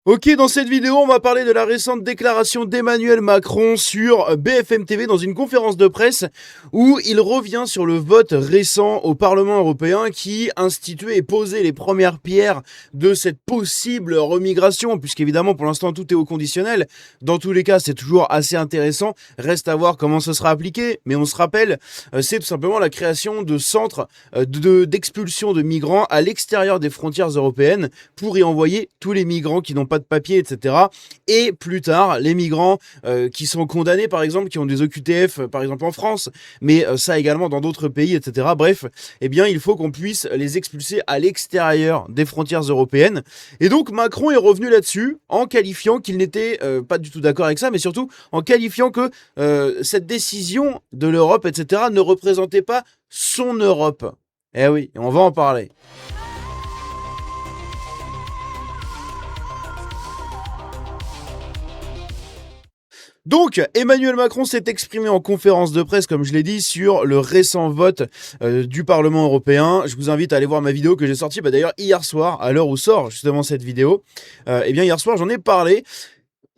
Ok, dans cette vidéo, on va parler de la récente déclaration d'Emmanuel Macron sur BFM TV dans une conférence de presse où il revient sur le vote récent au Parlement européen qui instituait et posait les premières pierres de cette possible remigration, puisqu'évidemment pour l'instant tout est au conditionnel. Dans tous les cas, c'est toujours assez intéressant. Reste à voir comment ce sera appliqué, mais on se rappelle, c'est tout simplement la création de centres d'expulsion de migrants à l'extérieur des frontières européennes pour y envoyer tous les migrants qui n'ont pas de papier, etc. Et plus tard, les migrants qui sont condamnés, par exemple, qui ont des OQTF, par exemple en France, mais ça également dans d'autres pays, etc. Bref, eh bien, il faut qu'on puisse les expulser à l'extérieur des frontières européennes. Et donc, Macron est revenu là-dessus en qualifiant qu'il n'était pas du tout d'accord avec ça, mais surtout en qualifiant que cette décision de l'Europe, etc., ne représentait pas son Europe. Eh oui, on va en parler. Donc, Emmanuel Macron s'est exprimé en conférence de presse, comme je l'ai dit, sur le récent vote du Parlement européen. Je vous invite à aller voir ma vidéo que j'ai sortie d'ailleurs hier soir, à l'heure où sort justement cette vidéo. Eh bien, hier soir, j'en ai parlé.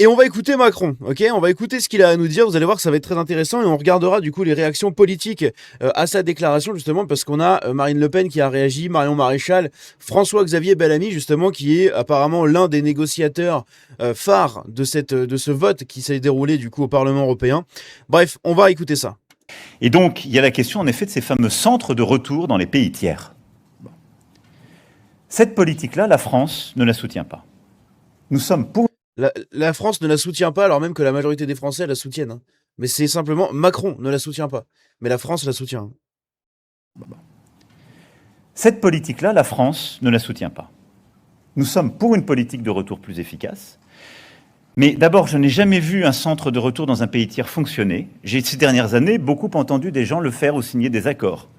Et on va écouter Macron, ok? On va écouter ce qu'il a à nous dire, vous allez voir que ça va être très intéressant et on regardera du coup les réactions politiques à sa déclaration justement parce qu'on a Marine Le Pen qui a réagi, Marion Maréchal, François-Xavier Bellamy justement qui est apparemment l'un des négociateurs phares de ce vote qui s'est déroulé du coup au Parlement européen. Bref, on va écouter ça. Et donc, il y a la question en effet de ces fameux centres de retour dans les pays tiers. Bon. Cette politique-là, la France ne la soutient pas. Nous sommes pour... La France ne la soutient pas, alors même que la majorité des Français la soutiennent. Hein. Mais c'est simplement Macron ne la soutient pas. Mais la France la soutient. Cette politique-là, la France ne la soutient pas. Nous sommes pour une politique de retour plus efficace. Mais d'abord, je n'ai jamais vu un centre de retour dans un pays tiers fonctionner. J'ai ces dernières années beaucoup entendu des gens le faire ou signer des accords.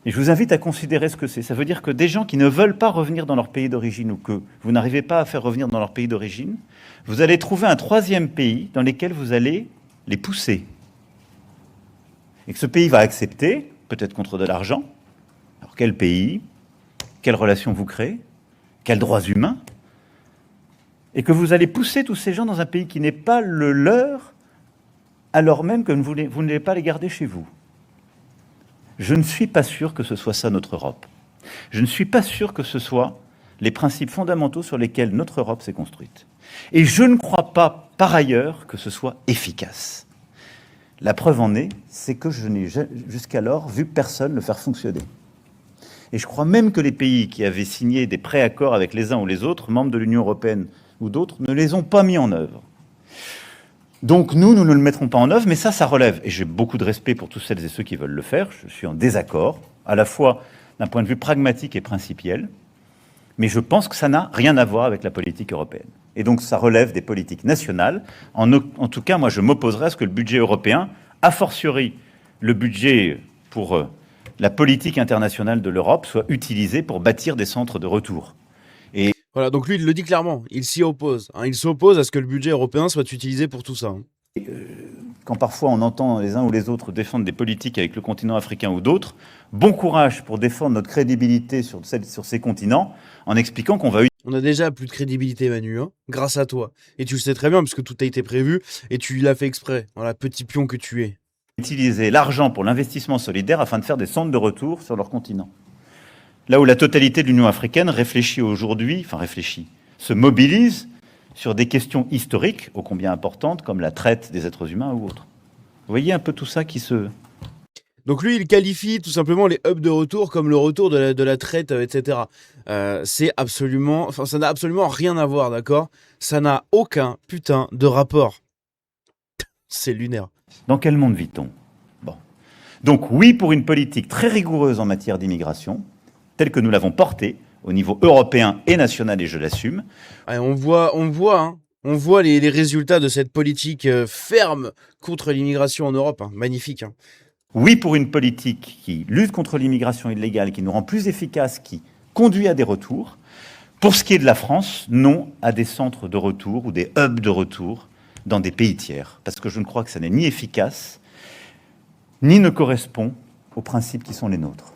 Et je vous invite à considérer ce que c'est. Ça veut dire que des gens qui ne veulent pas revenir dans leur pays d'origine ou que vous n'arrivez pas à faire revenir dans leur pays d'origine, vous allez trouver un troisième pays dans lequel vous allez les pousser. Et que ce pays va accepter, peut-être contre de l'argent. Alors quel pays? Quelles relations vous créez? Quels droits humains? Et que vous allez pousser tous ces gens dans un pays qui n'est pas le leur, alors même que vous n'allez pas les garder chez vous. Je ne suis pas sûr que ce soit ça notre Europe. Je ne suis pas sûr que ce soit les principes fondamentaux sur lesquels notre Europe s'est construite. Et je ne crois pas, par ailleurs, que ce soit efficace. La preuve en est, c'est que je n'ai jusqu'alors vu personne le faire fonctionner. Et je crois même que les pays qui avaient signé des préaccords avec les uns ou les autres, membres de l'Union européenne ou d'autres, ne les ont pas mis en œuvre. Donc nous ne le mettrons pas en œuvre, mais ça relève. Et j'ai beaucoup de respect pour tous celles et ceux qui veulent le faire. Je suis en désaccord, à la fois d'un point de vue pragmatique et principiel, mais je pense que ça n'a rien à voir avec la politique européenne. Et donc ça relève des politiques nationales. En tout cas, moi je m'opposerai à ce que le budget européen, a fortiori le budget pour la politique internationale de l'Europe, soit utilisé pour bâtir des centres de retour. Et voilà, donc lui, il le dit clairement, il s'y oppose. Hein, il s'oppose à ce que le budget européen soit utilisé pour tout ça. Hein. Quand parfois on entend les uns ou les autres défendre des politiques avec le continent africain ou d'autres, bon courage pour défendre notre crédibilité sur ces continents en expliquant qu'on va... On a déjà plus de crédibilité, Manu, hein, grâce à toi. Et tu le sais très bien, puisque tout a été prévu, et tu l'as fait exprès. Voilà, petit pion que tu es. Utiliser l'argent pour l'investissement solidaire afin de faire des centres de retour sur leur continent. Là où la totalité de l'Union africaine se mobilise sur des questions historiques, ô combien importantes, comme la traite des êtres humains ou autres. Vous voyez un peu tout ça qui se... Donc lui, il qualifie tout simplement les hubs de retour comme le retour de la traite, etc. C'est absolument... Enfin, ça n'a absolument rien à voir, d'accord? Ça n'a aucun putain de rapport. C'est lunaire. Dans quel monde vit-on? Bon. Donc oui, pour une politique très rigoureuse en matière d'immigration, telle que nous l'avons portée au niveau européen et national, et je l'assume. On voit les résultats de cette politique ferme contre l'immigration en Europe. Hein. Magnifique. Hein. Oui, pour une politique qui lutte contre l'immigration illégale, qui nous rend plus efficaces, qui conduit à des retours. Pour ce qui est de la France, non à des centres de retour ou des hubs de retour dans des pays tiers. Parce que je ne crois que ça n'est ni efficace, ni ne correspond aux principes qui sont les nôtres.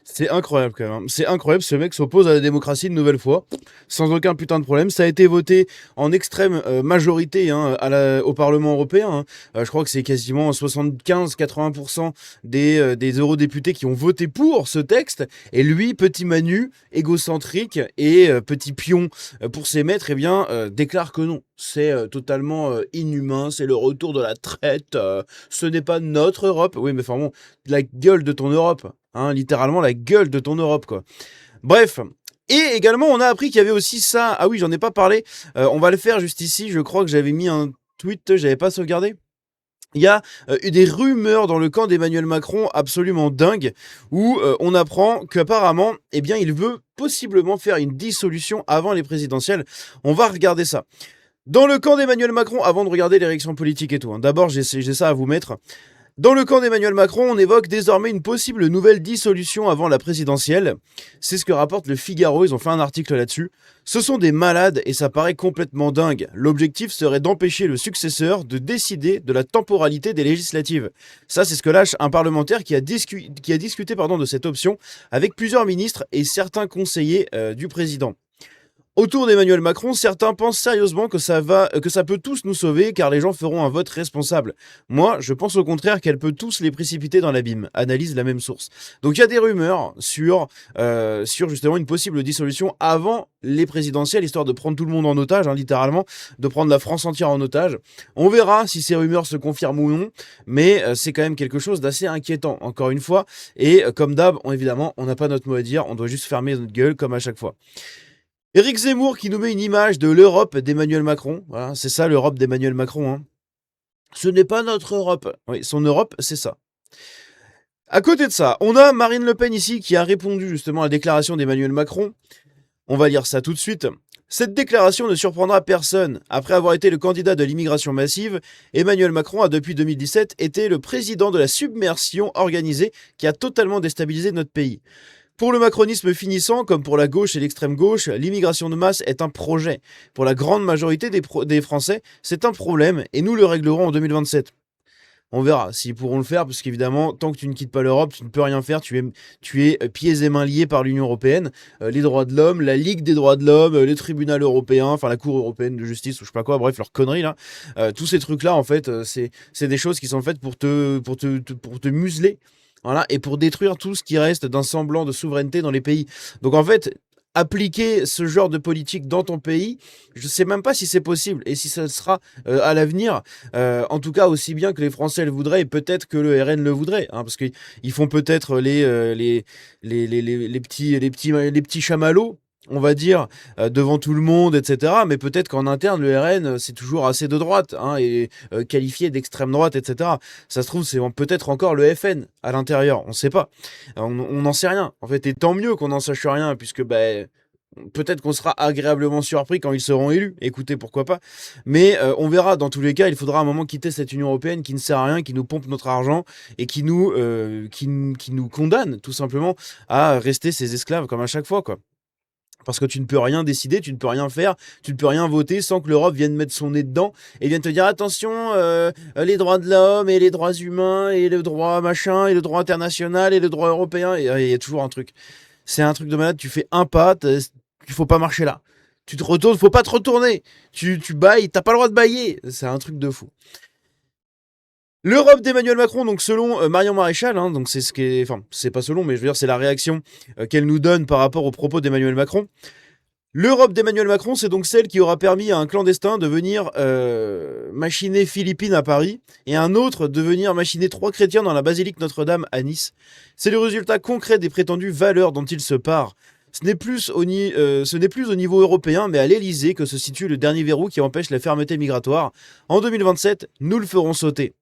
C'est incroyable quand même, hein. C'est incroyable, ce mec s'oppose à la démocratie une nouvelle fois, sans aucun putain de problème. Ça a été voté en extrême majorité, hein, au Parlement européen, hein. Je crois que c'est quasiment 75-80% des eurodéputés qui ont voté pour ce texte. Et lui, petit Manu, égocentrique et petit pion pour ses maîtres, eh bien, déclare que non. C'est totalement inhumain, c'est le retour de la traite, ce n'est pas notre Europe. Oui, mais enfin bon, la gueule de ton Europe. Hein, littéralement la gueule de ton Europe, quoi. Bref. Et également, on a appris qu'il y avait aussi ça. Ah oui, j'en ai pas parlé. On va le faire juste ici. Je crois que j'avais mis un tweet, j'avais pas sauvegardé. Il y a eu des rumeurs dans le camp d'Emmanuel Macron absolument dingues où on apprend qu'apparemment, eh bien, il veut possiblement faire une dissolution avant les présidentielles. On va regarder ça. Dans le camp d'Emmanuel Macron, avant de regarder l'élection politique et tout, hein, d'abord j'ai ça à vous mettre. Dans le camp d'Emmanuel Macron, on évoque désormais une possible nouvelle dissolution avant la présidentielle. C'est ce que rapporte le Figaro, ils ont fait un article là-dessus. Ce sont des malades et ça paraît complètement dingue. L'objectif serait d'empêcher le successeur de décider de la temporalité des législatives. Ça, c'est ce que lâche un parlementaire qui a discuté de cette option avec plusieurs ministres et certains conseillers du président. Autour d'Emmanuel Macron, certains pensent sérieusement que ça peut tous nous sauver car les gens feront un vote responsable. Moi, je pense au contraire qu'elle peut tous les précipiter dans l'abîme, analyse la même source. Donc il y a des rumeurs sur justement une possible dissolution avant les présidentielles, histoire de prendre tout le monde en otage, hein, littéralement, de prendre la France entière en otage. On verra si ces rumeurs se confirment ou non, mais c'est quand même quelque chose d'assez inquiétant, encore une fois. Et comme d'hab, évidemment, on n'a pas notre mot à dire, on doit juste fermer notre gueule comme à chaque fois. Éric Zemmour qui nous met une image de l'Europe d'Emmanuel Macron. Voilà, c'est ça l'Europe d'Emmanuel Macron, hein. Ce n'est pas notre Europe. Oui, son Europe, c'est ça. À côté de ça, on a Marine Le Pen ici qui a répondu justement à la déclaration d'Emmanuel Macron. On va lire ça tout de suite. Cette déclaration ne surprendra personne. Après avoir été le candidat de l'immigration massive, Emmanuel Macron a depuis 2017 été le président de la submersion organisée qui a totalement déstabilisé notre pays. Pour le macronisme finissant, comme pour la gauche et l'extrême gauche, l'immigration de masse est un projet. Pour la grande majorité des Français, c'est un problème et nous le réglerons en 2027. On verra s'ils pourront le faire, parce qu'évidemment, tant que tu ne quittes pas l'Europe, tu ne peux rien faire, tu es pieds et mains liés par l'Union Européenne, les droits de l'homme, la Ligue des droits de l'homme, le tribunal européen, enfin la Cour européenne de justice, ou je sais pas quoi, bref, leurs conneries là. Tous ces trucs-là, en fait, c'est des choses qui sont faites pour te museler. Voilà, et pour détruire tout ce qui reste d'un semblant de souveraineté dans les pays. Donc en fait, appliquer ce genre de politique dans ton pays, je sais même pas si c'est possible et si ça sera à l'avenir, en tout cas aussi bien que les Français le voudraient et peut-être que le RN le voudrait, hein, parce qu'ils font peut-être les petits chamallows, on va dire, devant tout le monde, etc. Mais peut-être qu'en interne, le RN, c'est toujours assez de droite, hein, et qualifié d'extrême droite, etc. Ça se trouve, c'est peut-être encore le FN à l'intérieur, on ne sait pas. On n'en sait rien. En fait, et tant mieux qu'on n'en sache rien, puisque peut-être qu'on sera agréablement surpris quand ils seront élus. Écoutez, pourquoi pas. Mais on verra, dans tous les cas, il faudra à un moment quitter cette Union Européenne qui ne sert à rien, qui nous pompe notre argent et qui nous condamne, tout simplement, à rester ses esclaves comme à chaque fois, quoi. Parce que tu ne peux rien décider, tu ne peux rien faire, tu ne peux rien voter sans que l'Europe vienne mettre son nez dedans et vienne te dire attention, les droits de l'homme et les droits humains et le droit machin et le droit international et le droit européen. Et il y a toujours un truc. C'est un truc de malade, tu fais un pas, il faut pas marcher là. Tu te retournes, faut pas te retourner. Tu bailles, t'as pas le droit de bailler. C'est un truc de fou. L'Europe d'Emmanuel Macron, donc selon Marion Maréchal, hein, donc c'est ce qui est, enfin c'est pas selon, mais je veux dire c'est la réaction qu'elle nous donne par rapport aux propos d'Emmanuel Macron. L'Europe d'Emmanuel Macron, c'est donc celle qui aura permis à un clandestin de venir machiner Philippines à Paris et à un autre de venir machiner 3 chrétiens dans la basilique Notre-Dame à Nice. C'est le résultat concret des prétendues valeurs dont il se part. Ce n'est plus au niveau européen, mais à l'Elysée que se situe le dernier verrou qui empêche la fermeté migratoire. En 2027, nous le ferons sauter.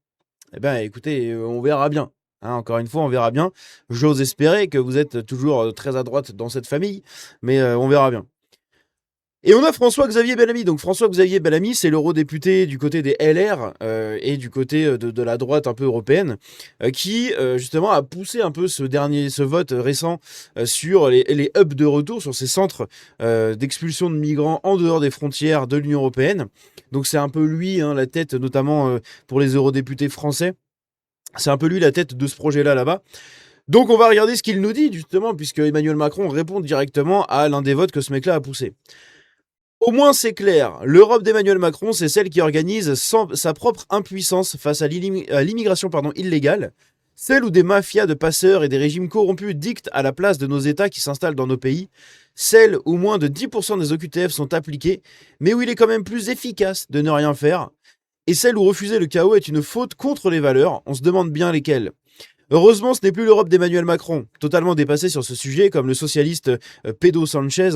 Eh bien, écoutez, on verra bien. Hein, encore une fois, on verra bien. J'ose espérer que vous êtes toujours très à droite dans cette famille, mais on verra bien. Et on a François-Xavier Bellamy. Donc François-Xavier Bellamy, c'est l'eurodéputé du côté des LR et du côté de la droite un peu européenne, qui justement a poussé un peu ce vote récent sur les hubs de retour, sur ces centres d'expulsion de migrants en dehors des frontières de l'Union européenne. Donc c'est un peu lui, hein, la tête, notamment pour les eurodéputés français. C'est un peu lui la tête de ce projet-là là-bas. Donc on va regarder ce qu'il nous dit justement, puisque Emmanuel Macron répond directement à l'un des votes que ce mec-là a poussé. Au moins c'est clair, l'Europe d'Emmanuel Macron, c'est celle qui organise sa propre impuissance face à l'immigration illégale, celle où des mafias de passeurs et des régimes corrompus dictent à la place de nos États qui s'installent dans nos pays, celle où moins de 10% des OQTF sont appliqués, mais où il est quand même plus efficace de ne rien faire, et celle où refuser le chaos est une faute contre les valeurs, on se demande bien lesquelles. Heureusement, ce n'est plus l'Europe d'Emmanuel Macron, totalement dépassé sur ce sujet, comme le socialiste Pedro Sanchez.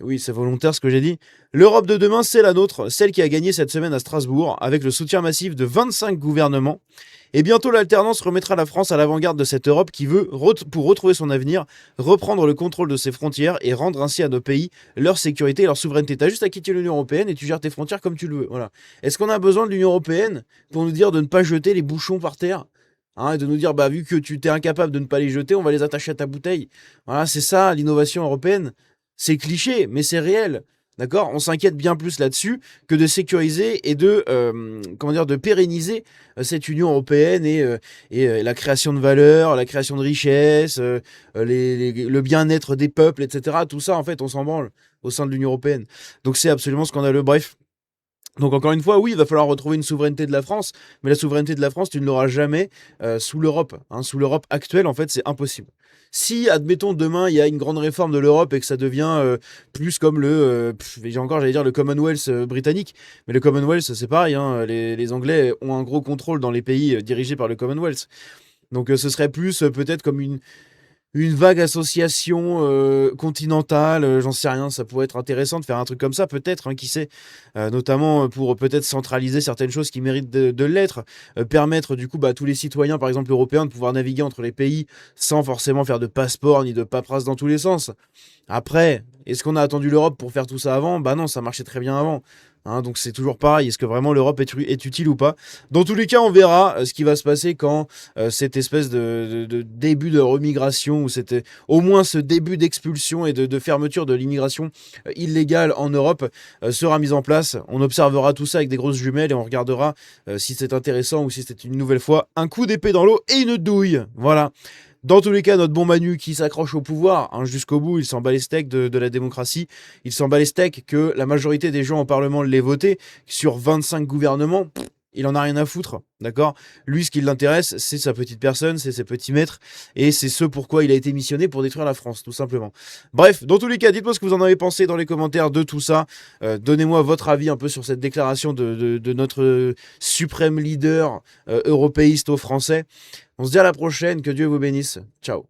Oui, c'est volontaire ce que j'ai dit. L'Europe de demain, c'est la nôtre, celle qui a gagné cette semaine à Strasbourg, avec le soutien massif de 25 gouvernements. Et bientôt, l'alternance remettra la France à l'avant-garde de cette Europe qui veut, pour retrouver son avenir, reprendre le contrôle de ses frontières et rendre ainsi à nos pays leur sécurité et leur souveraineté. T'as juste à quitter l'Union Européenne et tu gères tes frontières comme tu le veux. Voilà. Est-ce qu'on a besoin de l'Union Européenne pour nous dire de ne pas jeter les bouchons par terre, et de nous dire, bah, vu que tu t'es incapable de ne pas les jeter, on va les attacher à ta bouteille. Voilà, c'est ça l'innovation européenne. C'est cliché, mais c'est réel. D'accord. On s'inquiète bien plus là-dessus que de sécuriser et de pérenniser cette Union européenne et la création de valeur, la création de richesses, le bien-être des peuples, etc. Tout ça, en fait, on s'en branle au sein de l'Union européenne. Donc c'est absolument scandaleux. Bref. Donc encore une fois, oui, il va falloir retrouver une souveraineté de la France, mais la souveraineté de la France, tu ne l'auras jamais sous l'Europe. Sous l'Europe actuelle, en fait, c'est impossible. Si, admettons, demain, il y a une grande réforme de l'Europe et que ça devient plus comme j'allais dire le Commonwealth britannique, mais le Commonwealth, c'est pareil, les Anglais ont un gros contrôle dans les pays dirigés par le Commonwealth. Donc ce serait plus peut-être comme une vague association continentale, j'en sais rien, ça pourrait être intéressant de faire un truc comme ça, peut-être, qui sait, notamment pour peut-être centraliser certaines choses qui méritent de l'être, permettre du coup à tous les citoyens, par exemple européens, de pouvoir naviguer entre les pays sans forcément faire de passeport ni de paperasse dans tous les sens. Après, est-ce qu'on a attendu l'Europe pour faire tout ça avant ? Bah non, ça marchait très bien avant. Donc c'est toujours pareil, est-ce que vraiment l'Europe est utile ou pas ? Dans tous les cas, on verra ce qui va se passer quand cette espèce de début de remigration, ou c'était au moins ce début d'expulsion et de fermeture de l'immigration illégale en Europe sera mise en place. On observera tout ça avec des grosses jumelles et on regardera si c'est intéressant ou si c'est une nouvelle fois un coup d'épée dans l'eau et une douille. Voilà. Dans tous les cas, notre bon Manu qui s'accroche au pouvoir jusqu'au bout, il s'en bat les steaks de la démocratie. Il s'en bat les steaks que la majorité des gens au Parlement l'aient voté. Sur 25 gouvernements, il en a rien à foutre, d'accord ? Lui, ce qui l'intéresse, c'est sa petite personne, c'est ses petits maîtres, et c'est ce pourquoi il a été missionné, pour détruire la France, tout simplement. Bref, dans tous les cas, dites-moi ce que vous en avez pensé dans les commentaires de tout ça. Donnez-moi votre avis un peu sur cette déclaration de notre suprême leader européiste aux Français. On se dit à la prochaine, que Dieu vous bénisse. Ciao.